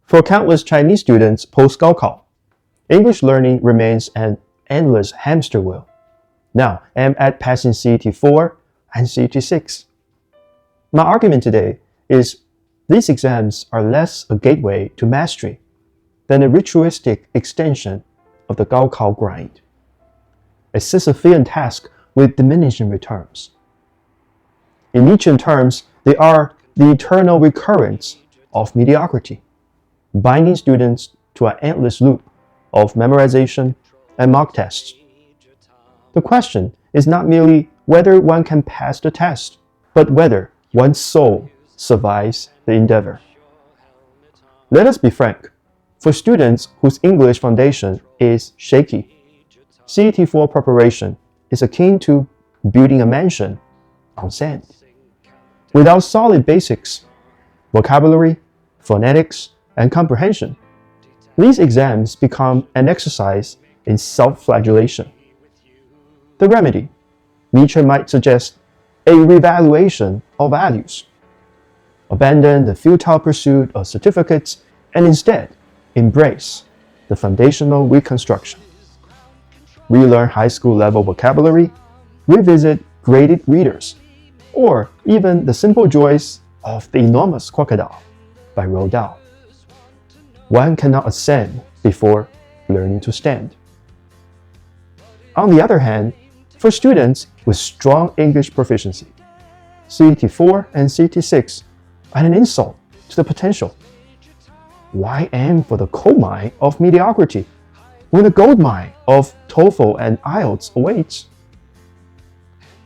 For countless Chinese students post-Gaokao, English learning remains an endless hamster wheel. Now, aim at passing CET 4 and CET 6. My argument today is these exams are less a gateway to mastery than a ritualistic extension of the Gaokao grind, a Sisyphean task with diminishing returns. In Nietzschean terms, they are the eternal recurrence of mediocrity, binding students to an endless loop of memorization and mock tests. The question is not merely whether one can pass the test, but whether one's soul survives the endeavor. Let us be frank. For students whose English foundation is shaky, CET 4 preparation is akin to building a mansion on sand. Without solid basics, vocabulary, phonetics, and comprehension, these exams become an exercise in self-flagellation. The remedy, Nietzsche might suggest, a revaluation of values. Abandon the futile pursuit of certificates and instead embrace the foundational reconstruction. Relearn high school level vocabulary, revisit graded readers, or even the simple joys of The Enormous Crocodile by Roald Dahl. One cannot ascend before learning to stand. On the other hand, for students with strong English proficiency, CET 4 and CET 6 are an insult to the potential. Why aim for the coal mine of mediocrity when the gold mine of TOEFL and IELTS awaits?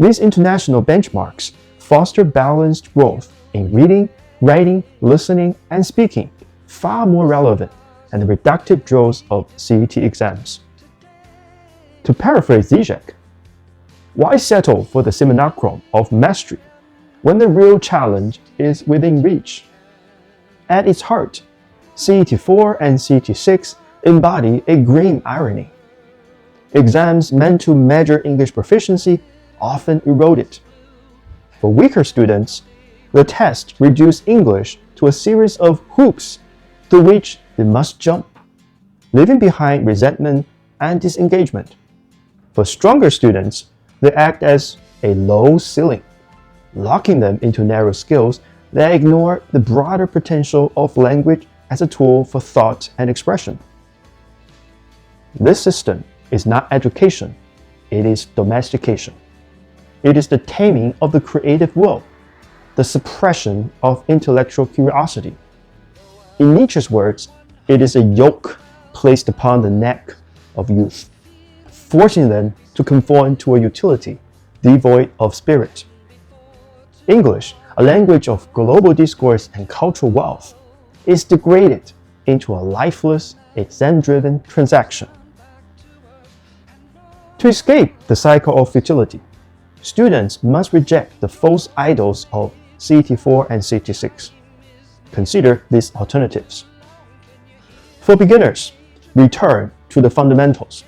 These international benchmarks foster balanced growth in reading, writing, listening, and speaking, far more relevant than the reductive drills of CET exams. To paraphrase Zizek, why settle for the simulacrum of mastery when the real challenge is within reach? At its heart, CET 4 and CET 6 embody a grim irony. Exams meant to measure English proficiency often erode it. For weaker students, the tests reduce English to a series of hoops through which they must jump, leaving behind resentment and disengagement. For stronger students, they act as a low ceiling, locking them into narrow skills that ignore the broader potential of language as a tool for thought and expression. This system is not education, it is domestication. It is the taming of the creative will, the suppression of intellectual curiosity. In Nietzsche's words, it is a yoke placed upon the neck of youth, forcing them to conform to a utility devoid of spirit. English, a language of global discourse and cultural wealth, is degraded into a lifeless, exam-driven transaction. To escape the cycle of futility, students must reject the false idols of CET 4 and CET 6. Consider these alternatives. For beginners, return to the fundamentals.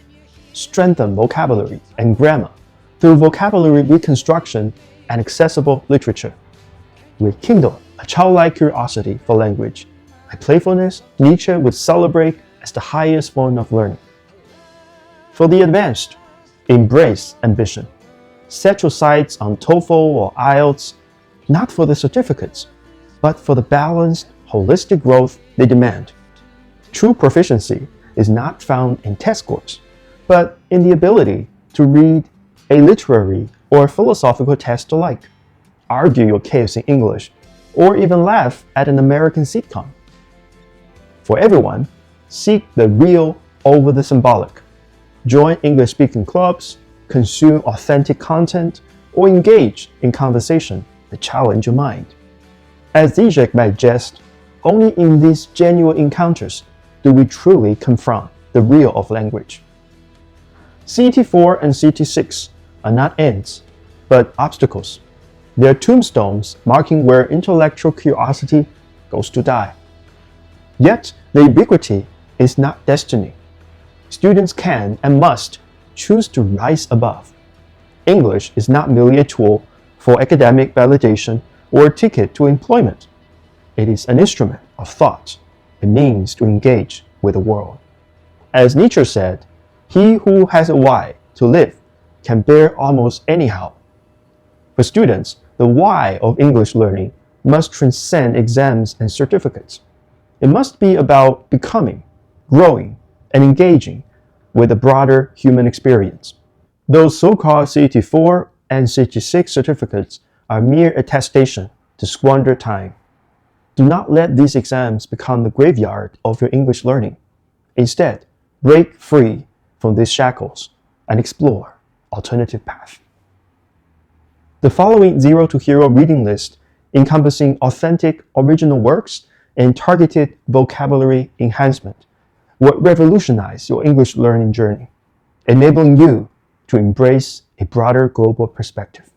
Strengthen vocabulary and grammar through vocabulary reconstruction and accessible literature. Rekindle a childlike curiosity for language, a playfulness Nietzsche would celebrate as the highest form of learning. For the advanced, embrace ambition. Set your sights on TOEFL or IELTS, not for the certificates, but for the balanced, holistic growth they demand. True proficiency is not found in test scores, but in the ability to read a literary or philosophical text alike, argue your case in English, or even laugh at an American sitcom. For everyone, seek the real over the symbolic. Join English-speaking clubs, consume authentic content, or engage in conversation that challenge your mind. As Zizek might jest, only in these genuine encounters do we truly confront the real of language. CET 4 and CET 6 are not ends, but obstacles. They are tombstones marking where intellectual curiosity goes to die. Yet, the ubiquity is not destiny. Students can and must choose to rise above. English is not merely a tool for academic validation or a ticket to employment. It is an instrument of thought, it means to engage with the world. As Nietzsche said, he who has a why to live can bear almost anyhow. For students, the why of English learning must transcend exams and certificates. It must be about becoming, growing, and engaging with a broader human experience. Those so-called CET4 and CET6 certificates are mere attestation to squander time. Do not let these exams become the graveyard of your English learning. Instead, break free from these shackles and explore alternative paths. The following Zero to Hero reading list, encompassing authentic original works and targeted vocabulary enhancement, will revolutionize your English learning journey, enabling you to embrace a broader global perspective.